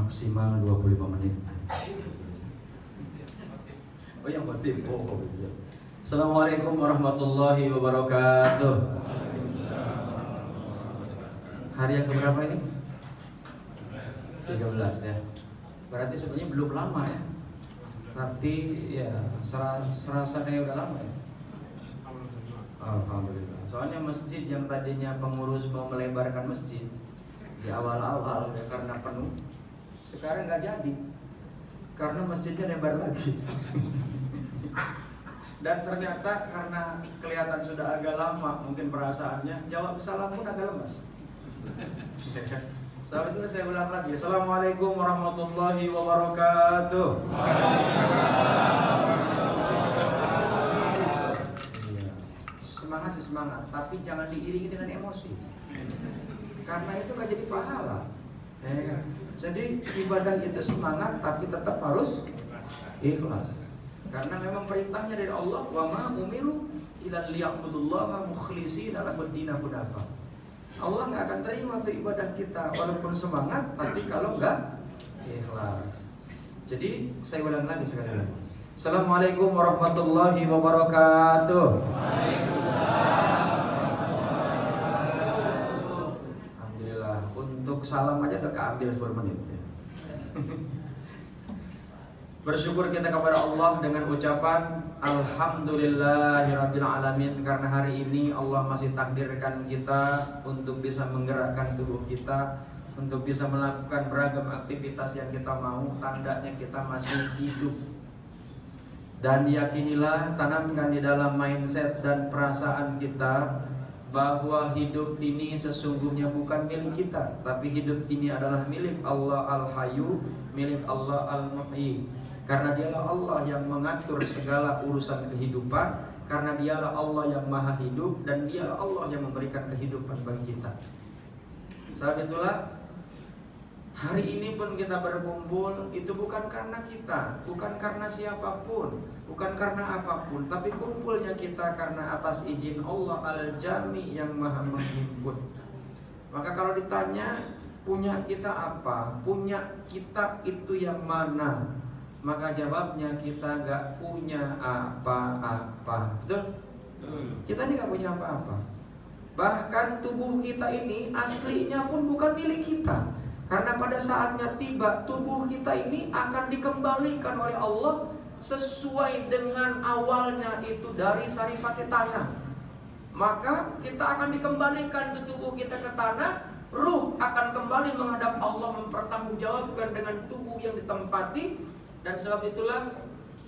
maksimal 25 menit. Oh yang penting. Iya. Assalamualaikum warahmatullahi wabarakatuh. Hari yang keberapa ini? 13 ya. Berarti sebenarnya belum lama ya. Tapi ya serasa kayak udah lama ya. Alhamdulillah. Soalnya masjid yang tadinya pengurus mau melebarkan masjid di awal-awal ya, karena penuh, sekarang nggak jadi karena masjidnya lebar lagi. Dan ternyata karena kelihatan sudah agak lama mungkin perasaannya, jawab salam pun agak lemas. Saat itu saya ulang lagi. Assalamualaikum warahmatullahi wabarakatuh. Semangat sih semangat, tapi jangan diiringi dengan emosi. Karena itu gak jadi pahala. Jadi ibadah itu semangat, tapi tetap harus ikhlas. Karena memang perintahnya dari Allah, wa ma umiru illa liya'budullaha mukhlishina lahud-din hunafa. Allah nggak akan terima tuh ibadah kita walaupun semangat, tapi kalau nggak ikhlas. Jadi saya ulang lagi sekali lagi. Assalamualaikum warahmatullahi wabarakatuh. Alhamdulillah. Untuk salam aja udah keambil 10 menit. Bersyukur kita kepada Allah dengan ucapan Alhamdulillahirabbil alamin, karena hari ini Allah masih takdirkan kita untuk bisa menggerakkan tubuh kita, untuk bisa melakukan beragam aktivitas yang kita mau. Tandanya kita masih hidup. Dan yakinilah, tanamkan di dalam mindset dan perasaan kita bahwa hidup ini sesungguhnya bukan milik kita, tapi hidup ini adalah milik Allah Al-Hayyu, milik Allah Al-Muhyi. Karena dialah Allah yang mengatur segala urusan kehidupan, karena dialah Allah yang maha hidup, dan dialah Allah yang memberikan kehidupan bagi kita. Sebab itulah hari ini pun kita berkumpul, itu bukan karena kita, bukan karena siapapun, bukan karena apapun, tapi kumpulnya kita karena atas izin Allah Al-Jami yang maha menghimpun. Maka kalau ditanya punya kita apa, punya kitab itu yang mana, maka jawabnya kita gak punya apa-apa. Betul? Kita ini gak punya apa-apa. Bahkan tubuh kita ini aslinya pun bukan milik kita. Karena pada saatnya tiba, tubuh kita ini akan dikembalikan oleh Allah sesuai dengan awalnya, itu dari saripati tanah. Maka kita akan dikembalikan ke tubuh kita ke tanah. Ruh akan kembali menghadap Allah, mempertanggungjawabkan dengan tubuh yang ditempati. Dan sebab itulah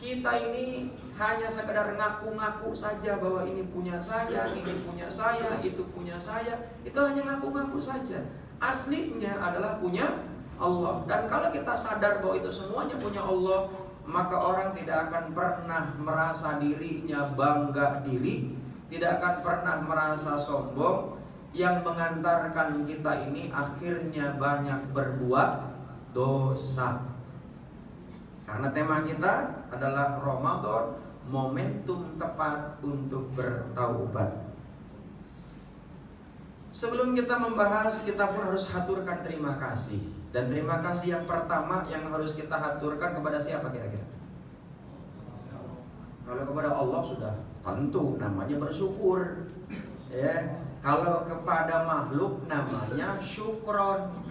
kita ini hanya sekedar ngaku-ngaku saja bahwa ini punya saya, ini punya saya, itu punya saya. Itu hanya ngaku-ngaku saja. Aslinya adalah punya Allah. Dan kalau kita sadar bahwa itu semuanya punya Allah, maka orang tidak akan pernah merasa dirinya bangga diri, tidak akan pernah merasa sombong, yang mengantarkan kita ini akhirnya banyak berbuat dosa. Karena tema kita adalah Ramadan, momentum tepat untuk bertaubat. Sebelum kita membahas, kita pun harus haturkan terima kasih. Dan terima kasih yang pertama yang harus kita haturkan kepada siapa kira-kira? Kalau kepada Allah sudah tentu namanya bersyukur. Ya, kalau kepada makhluk namanya syukron.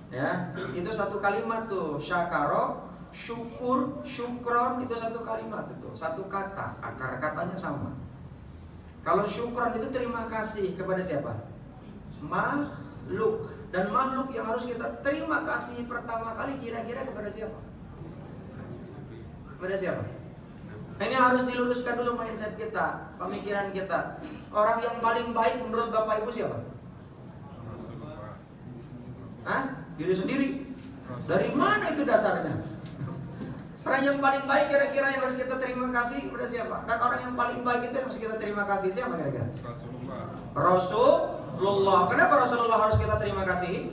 Ya, itu satu kalimat tuh, syakaro, syukur, syukron, itu satu kalimat, itu satu kata, akar katanya sama. Kalau syukron itu terima kasih kepada siapa? Makhluk. Dan makhluk yang harus kita terima kasih pertama kali kira-kira kepada siapa? Kepada siapa? Ini harus diluruskan dulu mindset kita, pemikiran kita. Orang yang paling baik menurut Bapak Ibu siapa? Hah? Diri sendiri? Dari mana itu dasarnya? Orang yang paling baik kira-kira yang harus kita terima kasih kepada siapa? Dan orang yang paling baik itu yang harus kita terima kasih siapa kira-kira? Rasulullah. Kenapa Rasulullah harus kita terima kasih?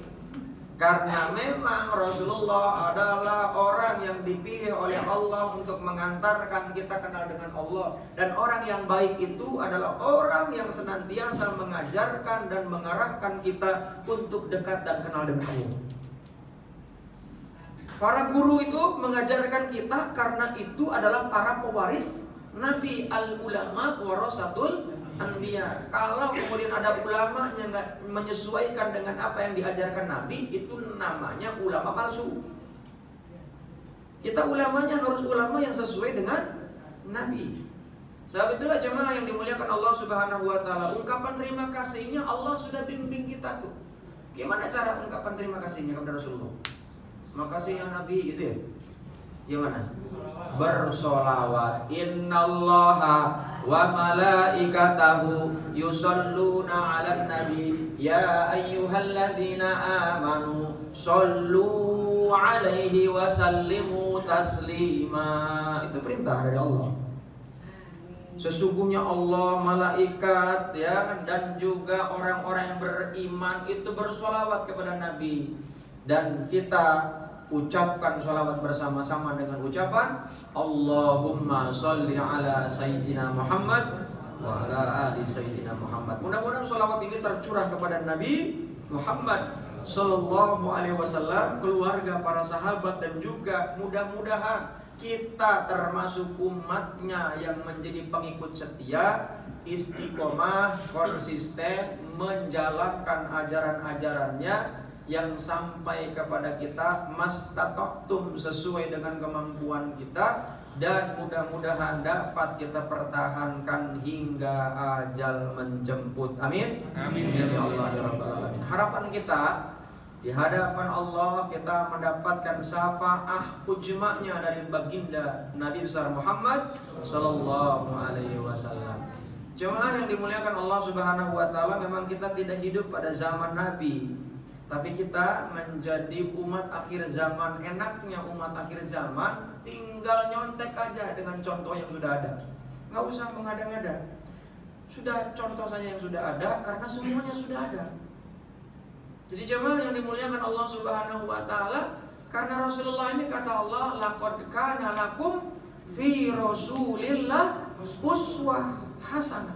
Karena memang Rasulullah adalah orang yang dipilih oleh Allah untuk mengantarkan kita kenal dengan Allah. Dan orang yang baik itu adalah orang yang senantiasa mengajarkan dan mengarahkan kita untuk dekat dan kenal dengan Allah. Para guru itu mengajarkan kita karena itu adalah para pewaris Nabi. Al-ulama warasatul anbiya. Kalau kemudian ada ulama yang nggak menyesuaikan dengan apa yang diajarkan Nabi, itu namanya ulama palsu. Kita ulamanya harus ulama yang sesuai dengan Nabi. Sebab itulah jemaah yang dimuliakan Allah Subhanahu wa taala, ungkapan terima kasihnya Allah sudah bimbing kita tuh. Gimana cara ungkapan terima kasihnya kepada Rasulullah? Makasih ya Nabi gitu ya. Gimana? Bersolawat. Innallaha wa malaikatahu yusalluna 'alan nabi ya ayyuhalladzina amanu shallu 'alaihi wa sallimu taslima. Itu perintah dari Allah. Sesungguhnya Allah, malaikat ya, dan juga orang-orang yang beriman itu bersolawat kepada Nabi. Dan kita ucapkan sholawat bersama-sama dengan ucapan Allahumma sholli ala Sayyidina Muhammad wa ala ali Sayyidina Muhammad. Mudah-mudahan sholawat ini tercurah kepada Nabi Muhammad Sallallahu Alaihi Wasallam, keluarga, para sahabat, dan juga mudah-mudahan kita termasuk umatnya yang menjadi pengikut setia, istiqomah, konsisten menjalankan ajaran-ajarannya yang sampai kepada kita mastata'tum, sesuai dengan kemampuan kita, dan mudah-mudahan dapat kita pertahankan hingga ajal menjemput. Amin. Amin. Ya Allah ya Rabbal alamin. Harapan kita di hadapan Allah kita mendapatkan syafaat ujma'nya dari baginda Nabi besar Muhammad sallallahu alaihi wasallam. Jemaah yang dimuliakan Allah Subhanahu wa taala, memang kita tidak hidup pada zaman Nabi, tapi kita menjadi umat akhir zaman. Enaknya umat akhir zaman tinggal nyontek aja dengan contoh yang sudah ada. Nggak usah mengada-ngada. Sudah contoh saja yang sudah ada, karena semuanya sudah ada. Jadi jemaah yang dimuliakan Allah Subhanahu wa taala, karena Rasulullah ini kata Allah, laqad kana lakum fi Rasulillah uswah hasanah.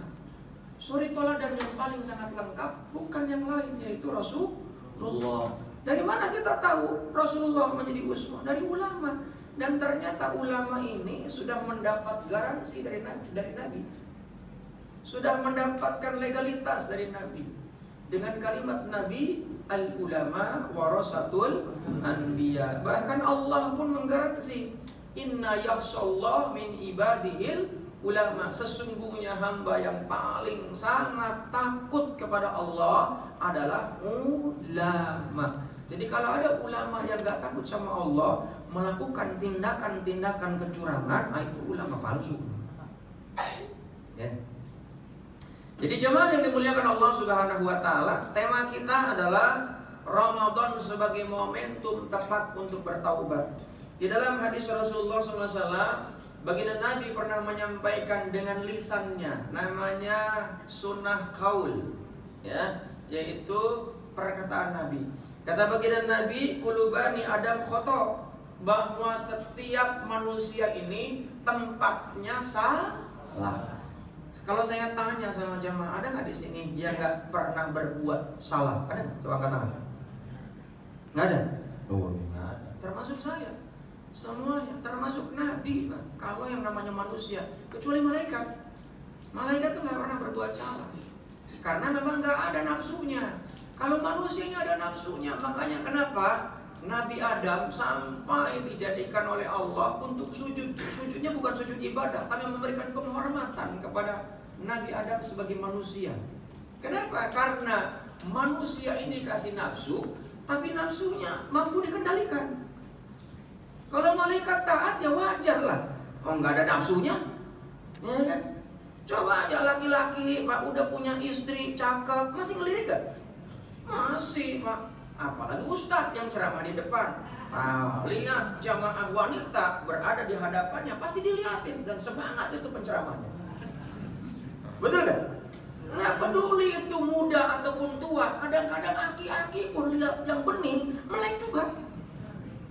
Suri teladan yang paling sangat lengkap bukan yang lain, yaitu Rasulullah. Dari mana kita tahu Rasulullah menjadi uswah? Dari ulama. Dan ternyata ulama ini sudah mendapat garansi dari Nabi. Sudah mendapatkan legalitas dari Nabi. Dengan kalimat Nabi, al-ulama warasatul anbiya. Bahkan Allah pun menggaransi, inna yakhshallah min ibadihil ulama. Sesungguhnya hamba yang paling sangat takut kepada Allah adalah ulama. Jadi kalau ada ulama yang gak takut sama Allah, melakukan tindakan-tindakan kecurangan, itu ulama palsu. Ya. Jadi jemaah yang dimuliakan Allah Subhanahu wa taala, tema kita adalah Ramadan sebagai momentum tepat untuk bertaubat. Di dalam hadis Rasulullah SAW, baginda Nabi pernah menyampaikan dengan lisannya, namanya sunnah qaul, ya, yaitu perkataan Nabi. Kata baginda Nabi, kulubani Adam khoto, bahwa setiap manusia ini tempatnya salah. Kalau saya tanya sama jamaah, ada nggak di sini yang nggak pernah berbuat salah? Ada? Coba angkat tangan. Nggak ada? Oh, nggak ada. Termasuk saya, semuanya, termasuk Nabi. Kalau yang namanya manusia, kecuali malaikat, malaikat tuh nggak pernah berbuat salah, karena memang nggak ada nafsunya. Kalau manusia ini ada nafsunya, makanya kenapa Nabi Adam sampai dijadikan oleh Allah untuk sujud. Sujudnya bukan sujud ibadah, tapi memberikan penghormatan kepada Nabi Adam sebagai manusia. Kenapa? Karena manusia ini dikasih nafsu, tapi nafsunya mampu dikendalikan. Kalau malaikat taat ya wajar lah. Oh, nggak ada nafsunya, ya kan? Coba aja laki-laki, Pak, udah punya istri cakep, masih ngelirik gak? Masih, Pak. Apalagi ustadz yang ceramah di depan, lihat jamaah wanita berada di hadapannya, pasti dilihatin dan semangat itu penceramahnya. Betul kan? Nggak peduli itu muda ataupun tua, kadang-kadang aki-aki pun lihat yang bening melek juga.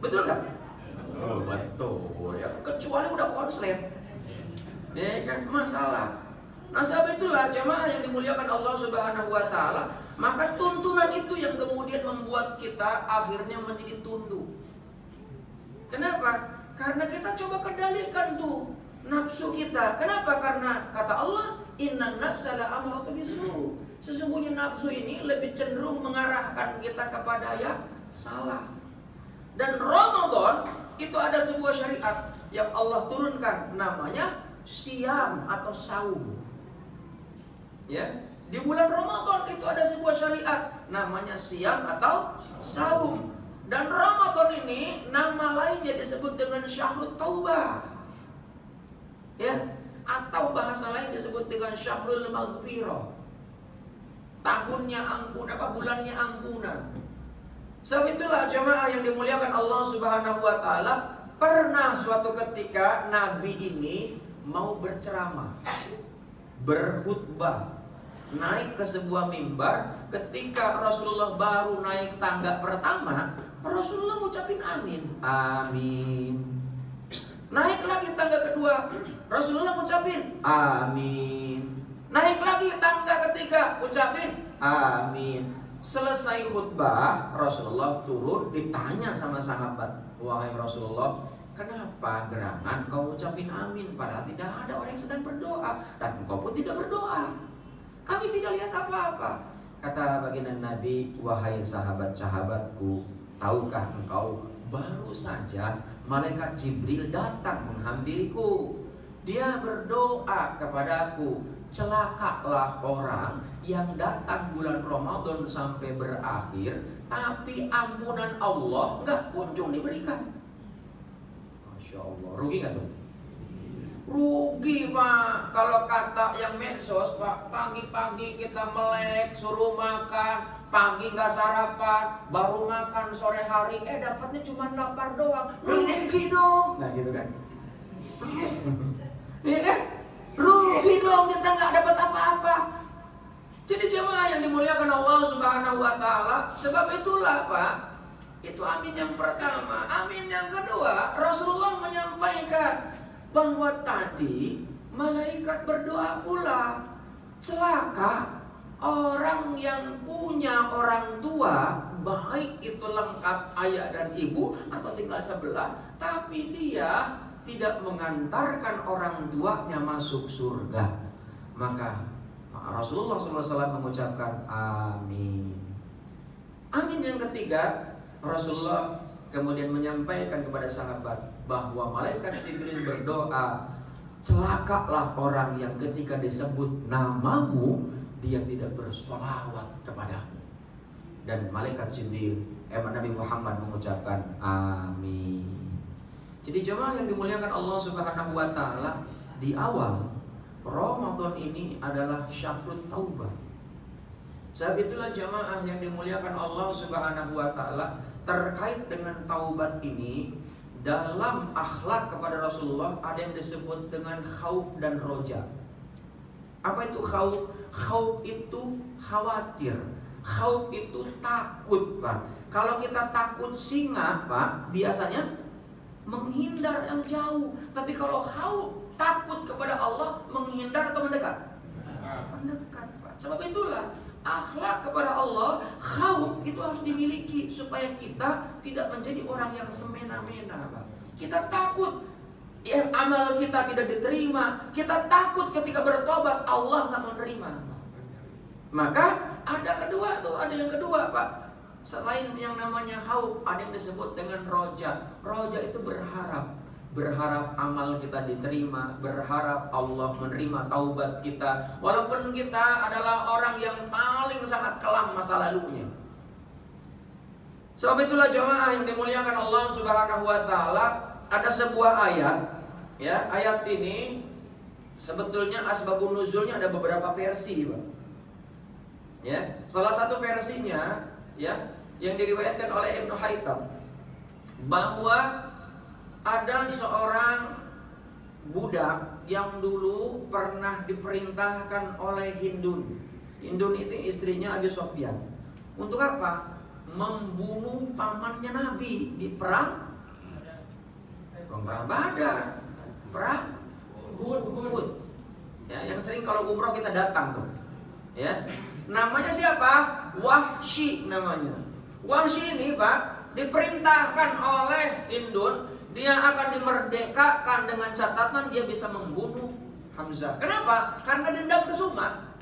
Betul kan? Oh, betul ya. Kecuali udah konslet, ya kan, masalah. Nah, sebab itulah jamaah yang dimuliakan Allah Subhanahu wa taala, maka tuntunan itu yang kemudian membuat kita akhirnya menjadi tunduk. Kenapa? Karena kita coba kendalikan tuh nafsu kita. Kenapa? Karena kata Allah, innan nafsa la'amaratu bisu. Sesungguhnya nafsu ini lebih cenderung mengarahkan kita kepada yang salah. Dan Ramadan itu ada sebuah syariat yang Allah turunkan, namanya siam atau saum. Ya, di bulan Ramadan itu ada sebuah syariat namanya siam atau saum. Dan Ramadan ini nama lainnya disebut dengan syahrul taubah. Ya, atau bahasa lain disebut dengan syahrul maghfirah. Tahunnya ampunan, bulannya ampunan. Sebab itulah jamaah yang dimuliakan Allah Subhanahu wa taala, pernah suatu ketika Nabi ini mau berceramah, berkhutbah, naik ke sebuah mimbar. Ketika Rasulullah baru naik tangga pertama, Rasulullah ngucapin amin. Amin. Naik lagi tangga kedua, Rasulullah ngucapin amin. Naik lagi tangga ketiga, ucapin amin. Selesai khutbah, Rasulullah turun, ditanya sama sahabat, wahai Rasulullah, kenapa gerangan kau ucapin amin padahal tidak ada orang yang sedang berdoa dan engkau pun tidak berdoa? Kami tidak lihat apa-apa. Kata baginda Nabi, wahai sahabat-sahabatku, tahukah engkau baru saja malaikat Jibril datang menghampiriku. Dia berdoa kepadaku, celakalah orang yang datang bulan Ramadan sampai berakhir, tapi ampunan Allah nggak kunjung diberikan. Masya Allah, rugi nggak tuh? Rugi Pak. Kalau kata yang medsos Pak, pagi-pagi kita melek, suruh makan, pagi nggak sarapan, baru makan sore hari, dapatnya cuma lapar doang. Rugi dong. Nah gitu kan? Iya kan? Rugi dong, kita nggak dapat apa-apa. Jadi jemaah yang dimuliakan Allah Subhanahu wa taala, sebab itulah Pak, itu amin yang pertama. Amin yang kedua, Rasulullah menyampaikan bahwa tadi malaikat berdoa pula, celaka orang yang punya orang tua, baik itu lengkap ayah dan ibu atau tinggal sebelah, tapi dia tidak mengantarkan orang tuanya masuk surga. Maka Rasulullah SAW mengucapkan amin. Amin yang ketiga, Rasulullah kemudian menyampaikan kepada sahabat bahwa malaikat Jibril berdoa, celakalah orang yang ketika disebut namamu dia tidak bersolawat kepadamu. Dan malaikat Jibril, Nabi Muhammad mengucapkan amin. Jadi jemaah yang dimuliakan Allah Subhanahu wa taala, di awal Ramadan ini adalah syahrul taubah. Sebab itulah jemaah yang dimuliakan Allah Subhanahu wa taala, terkait dengan taubat ini, dalam akhlak kepada Rasulullah ada yang disebut dengan khauf dan roja. Apa itu khauf? Khauf itu khawatir, khauf itu takut Pak. Kalau kita takut singa Pak, biasanya menghindar yang jauh. Tapi kalau khauf, takut kepada Allah, menghindar atau mendekat? Mendekat Pak. Sebab itulah akhlak kepada Allah, khauf itu harus dimiliki supaya kita tidak menjadi orang yang semena-mena Pak. Kita takut amal kita tidak diterima, kita takut ketika bertobat Allah nggak menerima. Maka ada yang kedua Pak. Selain yang namanya khauf, ada yang disebut dengan roja. Roja itu berharap amal kita diterima, berharap Allah menerima taubat kita, walaupun kita adalah orang yang paling sangat kelam masa lalunya. Sebab itulah jemaah yang dimuliakan Allah Subhanahu wa taala, ada sebuah ayat, ya, ayat ini sebetulnya asbabun nuzulnya ada beberapa versi, Pak. Ya, salah satu versinya, ya, yang diriwayatkan oleh Ibnu Haytham, bahwa ada seorang budak yang dulu pernah diperintahkan oleh Hindun. Hindun itu istrinya Abi Sufyan. Untuk apa? Membunuh pamannya Nabi di perang Badar, perang Uhud. Ya, yang sering kalau umroh kita datang tuh. Ya. Namanya siapa? Wahsy namanya. Wahsy ini Pak diperintahkan oleh Hindun Dia akan dimerdekakan dengan catatan dia bisa membunuh Hamzah. Kenapa? Karena dendam kesumat.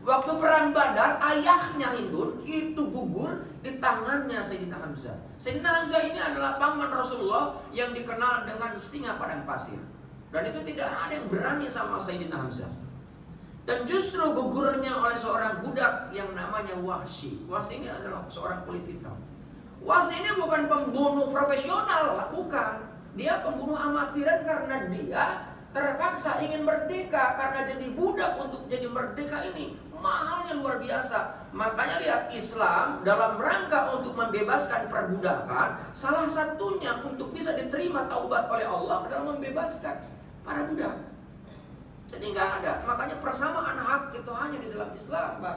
Waktu perang Badar, ayahnya Hindun itu gugur di tangannya Sayyidina Hamzah. Sayyidina Hamzah ini adalah paman Rasulullah yang dikenal dengan singa padang pasir. Dan itu tidak ada yang berani sama Sayyidina Hamzah. Dan justru gugurnya oleh seorang budak yang namanya Wahsy. Wahsy ini adalah seorang kulit hitam. Wahsy ini bukan pembunuh profesional, bukan. Dia pembunuh amatiran karena dia terpaksa ingin merdeka. Karena jadi budak untuk jadi merdeka ini mahalnya luar biasa. Makanya lihat, Islam dalam rangka untuk membebaskan perbudakan, salah satunya untuk bisa diterima taubat oleh Allah adalah membebaskan para budak. Jadi nggak ada. Makanya persamaan hak itu hanya di dalam Islam, Pak.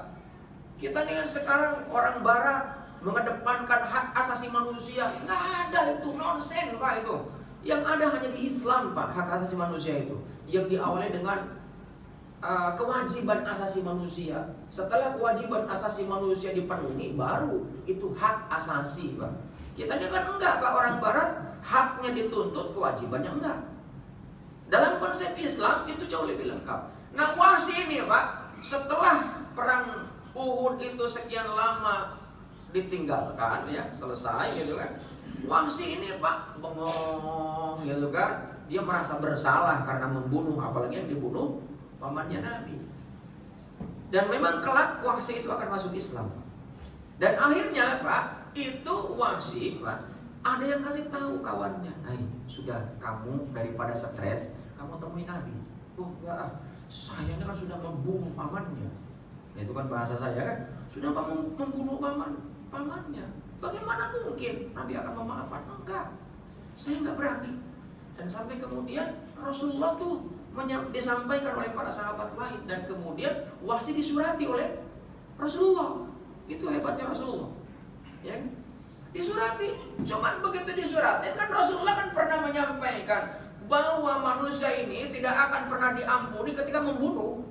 Kita dengan sekarang orang Barat mengedepankan hak asasi manusia, nggak ada, itu nonsen, Pak. Itu yang ada hanya di Islam, Pak, hak asasi manusia itu yang diawali dengan kewajiban asasi manusia. Setelah kewajiban asasi manusia dipenuhi, baru itu hak asasi, Pak. Kita ini kan enggak, Pak. Orang Barat haknya dituntut, kewajibannya enggak. Dalam konsep Islam itu jauh lebih lengkap. Nah, Wahsy ini, Pak, setelah perang Uhud itu sekian lama ditinggalkan, ya, selesai gitu kan. Wahsy ini, Pak, bengong gitu kan. Dia merasa bersalah karena membunuh, apalagi yang dibunuh pamannya Nabi. Dan memang kelak Wahsy itu akan masuk Islam. Dan akhirnya, Pak, itu Wahsy, Pak, ada yang kasih tahu kawannya, "Hai, sudah, kamu daripada stres, kamu temui Nabi." "Oh enggak, saya ini kan sudah membunuh pamannya." Nah, itu kan bahasa saya kan, sudah kamu membunuh pamannya. Bagaimana mungkin Nabi akan memaafkan? Enggak, saya enggak berani. Dan sampai kemudian Rasulullah tuh disampaikan oleh para sahabat lain, dan kemudian Wahsy disurati oleh Rasulullah. Itu hebatnya Rasulullah, ya, disurati. Cuman begitu disurati kan Rasulullah kan pernah menyampaikan bahwa manusia ini tidak akan pernah diampuni ketika membunuh.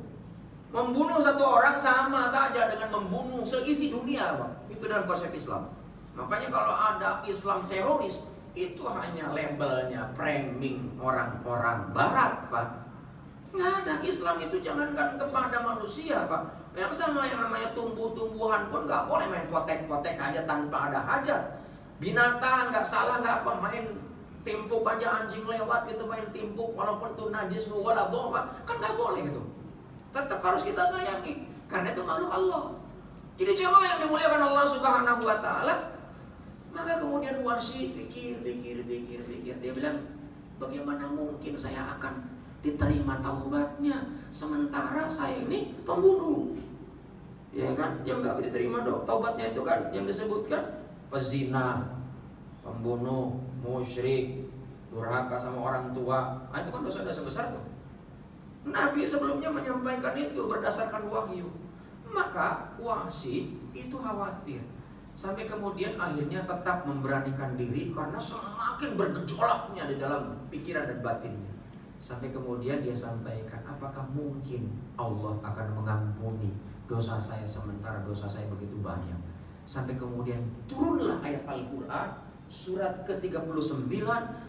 Membunuh satu orang sama saja dengan membunuh seisi dunia, Pak. Itu dalam konsep Islam. Makanya kalau ada Islam teroris, itu hanya labelnya framing orang-orang Barat, Pak. Nggak ada. Islam itu jangankan kepada manusia, Pak. Yang sama yang namanya tumbuh-tumbuhan pun nggak boleh main potek-potek aja tanpa ada hajat. Binatang nggak salah, nggak apa, main timpuk aja, anjing lewat gitu main timpuk, walaupun itu najis wala boh, Pak, kan nggak boleh gitu. Tetap harus kita sayangi karena itu makhluk Allah. Jadi coba yang dimuliakan Allah Subhanahu wa taala. Maka kemudian Wahsy pikir, dia bilang, bagaimana mungkin saya akan diterima taubatnya sementara saya ini pembunuh, ya kan? Yang nggak diterima dong taubatnya itu kan yang disebutkan pezina, pembunuh, musyrik, durhaka sama orang tua. Nah, itu kan dosa-dosa besar tuh. Nabi sebelumnya menyampaikan itu berdasarkan wahyu. Maka Wahsy itu khawatir, sampai kemudian akhirnya tetap memberanikan diri karena semakin bergejolaknya di dalam pikiran dan batinnya. Sampai kemudian dia sampaikan, apakah mungkin Allah akan mengampuni dosa saya sementara dosa saya begitu banyak? Sampai kemudian turunlah ayat Al-Quran, surat ke-39,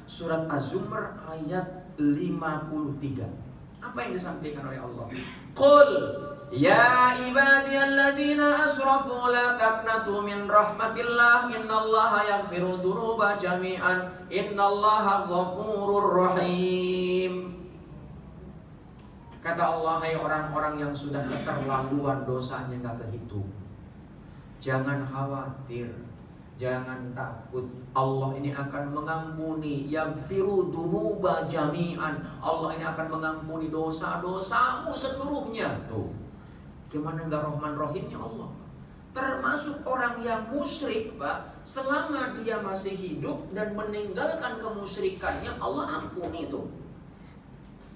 surat Az-Zumar ayat 53. Apa yang disampaikan oleh Allah? Qul ya ibadiyalladzina asrafu la taqnatu min rahmatillah innallaha yaghfiru dzunuba jami'an innallaha ghafurur rahim. Kata Allah, hai orang-orang yang sudah keterlaluan dosanya gak kehitung, jangan khawatir, jangan takut. Allah ini akan mengampuni, yaghfiru dzunuba jami'an. Allah ini akan mengampuni dosa-dosamu seluruhnya. Tuh, gimana gak Rahman Rahimnya Allah. Termasuk orang yang musyrik, Pak, selama dia masih hidup dan meninggalkan kemusyrikannya, Allah ampuni itu.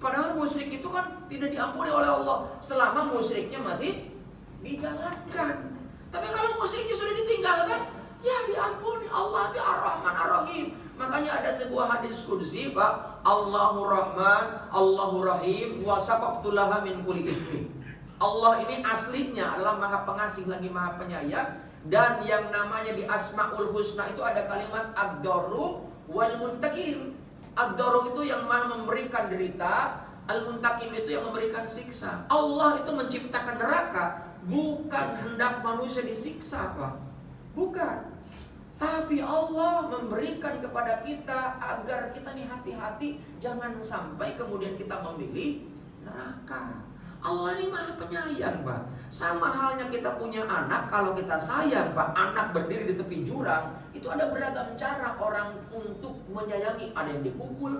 Padahal musyrik itu kan tidak diampuni oleh Allah selama musyriknya masih dijalankan. Tapi kalau musyriknya sudah ditinggalkan, ya diampuni. Allah itu Ar-Rahman Ar-Rahim. Makanya ada sebuah hadis qudsi, Pak, Allahu Rahman, Allahu Rahim, wa sabaqtu laha min kulli ithmi. Allah ini aslinya adalah Maha Pengasih lagi Maha Penyayang, dan yang namanya di Asmaul Husna itu ada kalimat ad-darru wal muntakim. Ad-Darur itu yang maha memberikan derita, Al-Muntakim itu yang memberikan siksa. Allah itu menciptakan neraka bukan hendak manusia disiksa, Pak. Bukan. Tapi Allah memberikan kepada kita agar kita nih hati-hati, jangan sampai kemudian kita memilih neraka. Allah ini maha penyayang, Pak. Sama halnya kita punya anak, kalau kita sayang, Pak, anak berdiri di tepi jurang, itu ada beragam cara orang untuk menyayangi. Ada yang dipukul,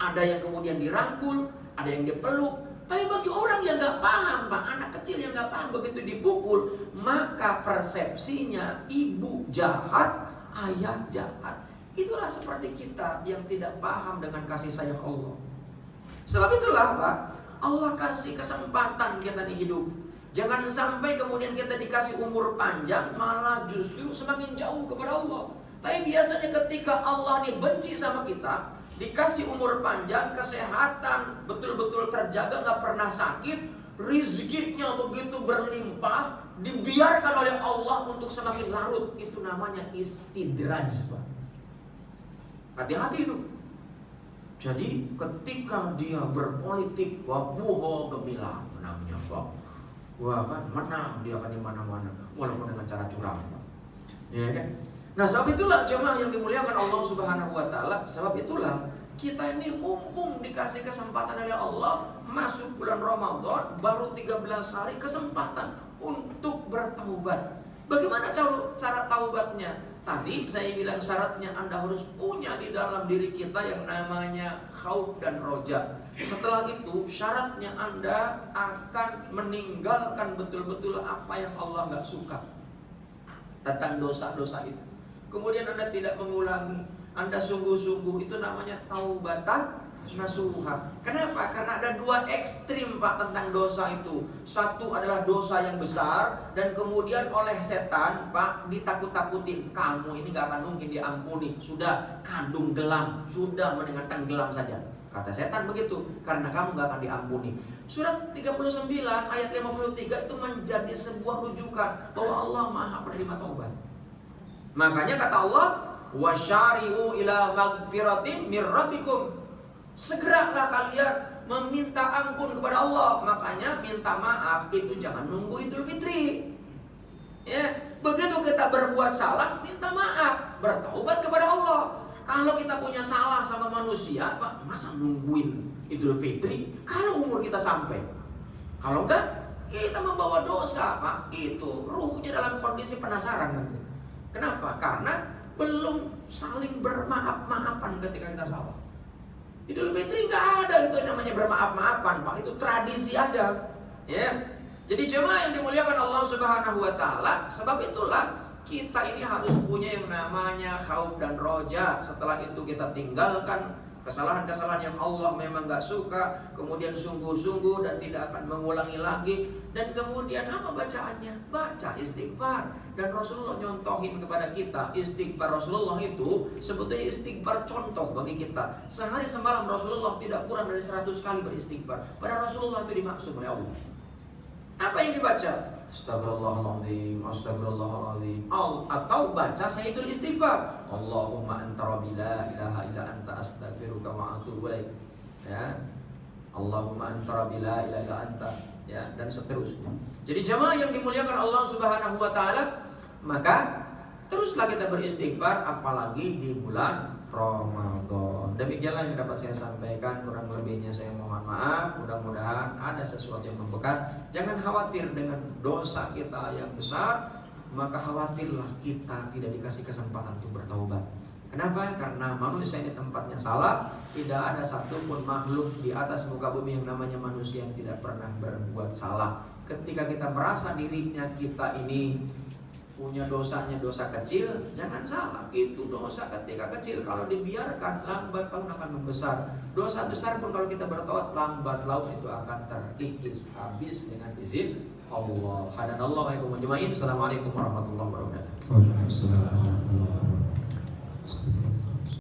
ada yang kemudian dirangkul, ada yang dipeluk. Tapi bagi orang yang gak paham, Pak, anak kecil yang gak paham, begitu dipukul, maka persepsinya ibu jahat, ayah jahat. Itulah seperti kita yang tidak paham dengan kasih sayang Allah. Sebab itulah, Pak, Allah kasih kesempatan kita di hidup. Jangan sampai kemudian kita dikasih umur panjang, malah justru semakin jauh kepada Allah. Tapi biasanya ketika Allah ini benci sama kita, dikasih umur panjang, kesehatan betul-betul terjaga, gak pernah sakit, rizkinya begitu berlimpah, dibiarkan oleh Allah untuk semakin larut. Itu namanya istidraj, Pak. Hati-hati itu. Jadi ketika dia berpolitik, wah buho gemilang menangnya, Pak. Wah kan menang dia akan di mana-mana, walaupun dengan cara curang, Pak. Ya kan? Nah, sebab itulah jemaah yang dimuliakan Allah Subhanahu wa taala, sebab itulah kita ini mumpung dikasih kesempatan oleh Allah masuk bulan Ramadan, baru 13 hari kesempatan untuk bertaubat. Bagaimana cara taubatnya? Tadi saya bilang syaratnya Anda harus punya di dalam diri kita yang namanya khauf dan roja. Setelah itu syaratnya Anda akan meninggalkan betul-betul apa yang Allah gak suka tentang dosa-dosa itu. Kemudian Anda tidak mengulangi, Anda sungguh-sungguh, itu namanya taubatan nasuha. Kenapa? Karena ada dua ekstrim, Pak, tentang dosa itu. Satu adalah dosa yang besar, dan kemudian oleh setan, Pak, ditakut-takutin. Kamu ini gak akan mungkin diampuni. Sudah kandung gelam, sudah mendingan tenggelam saja. Kata setan begitu, karena kamu gak akan diampuni. Surat 39 ayat 53 itu menjadi sebuah rujukan bahwa Allah maha penerima taubat. Makanya kata Allah, wasyari'u ila magfiratin mir rabbikum. Segeralah kalian meminta ampun kepada Allah. Makanya minta maaf itu jangan nunggu Idul Fitri. Ya, begitu kita berbuat salah, minta maaf, bertaubat kepada Allah. Kalau kita punya salah sama manusia, Pak, masa nungguin Idul Fitri? Kalau umur kita sampai. Kalau enggak, kita membawa dosa, Pak. Itu ruhnya dalam kondisi penasaran nanti. Kenapa? Karena belum saling bermaaf-maafan ketika kita salah. Idul Fitri nggak ada itu yang namanya bermaaf-maafan, Pak. Itu tradisi aja, ya. Jadi jemaah yang dimuliakan Allah Subhanahu wa taala, sebab itulah kita ini harus punya yang namanya khauf dan roja. Setelah itu kita tinggalkan kesalahan-kesalahan yang Allah memang gak suka, kemudian sungguh-sungguh dan tidak akan mengulangi lagi. Dan kemudian apa bacaannya? Baca istighfar. Dan Rasulullah nyontohin kepada kita, istighfar Rasulullah itu sebetulnya istighfar contoh bagi kita. Sehari semalam Rasulullah tidak kurang dari 100 kali beristighfar. Padahal Rasulullah itu dimaksud oleh Allah. Apa yang dibaca? Astagfirullahaladzim, astagfirullahaladzim. Atau baca sayyidul istighfar, Allahumma anta rabbi la ilaha illa anta astaghfiruka wa atubu ilaik. Ya, Allahumma anta rabbi la ilaha illa anta, ya, dan seterusnya. Jadi jemaah yang dimuliakan Allah Subhanahu wa taala, maka teruslah kita beristighfar, apalagi di bulan Ramadan. Demikianlah yang dapat saya sampaikan, kurang lebihnya saya mohon maaf. Mudah-mudahan ada sesuatu yang membekas. Jangan khawatir dengan dosa kita yang besar, maka khawatirlah kita tidak dikasih kesempatan untuk bertaubat. Kenapa? Karena manusia ini tempatnya salah. Tidak ada satupun makhluk di atas muka bumi yang namanya manusia yang tidak pernah berbuat salah. Ketika kita merasa dirinya kita ini punya dosanya dosa kecil, jangan salah, itu dosa ketika kecil. Kalau dibiarkan, lambat laun akan membesar. Dosa besar pun kalau kita bertobat, lambat laun itu akan terkikis habis dengan izin Allah. Hadanallahu wa iyyakum ajmain. Assalamualaikum warahmatullahi wabarakatuh. Waalaikumsalam warahmatullahi wabarakatuh.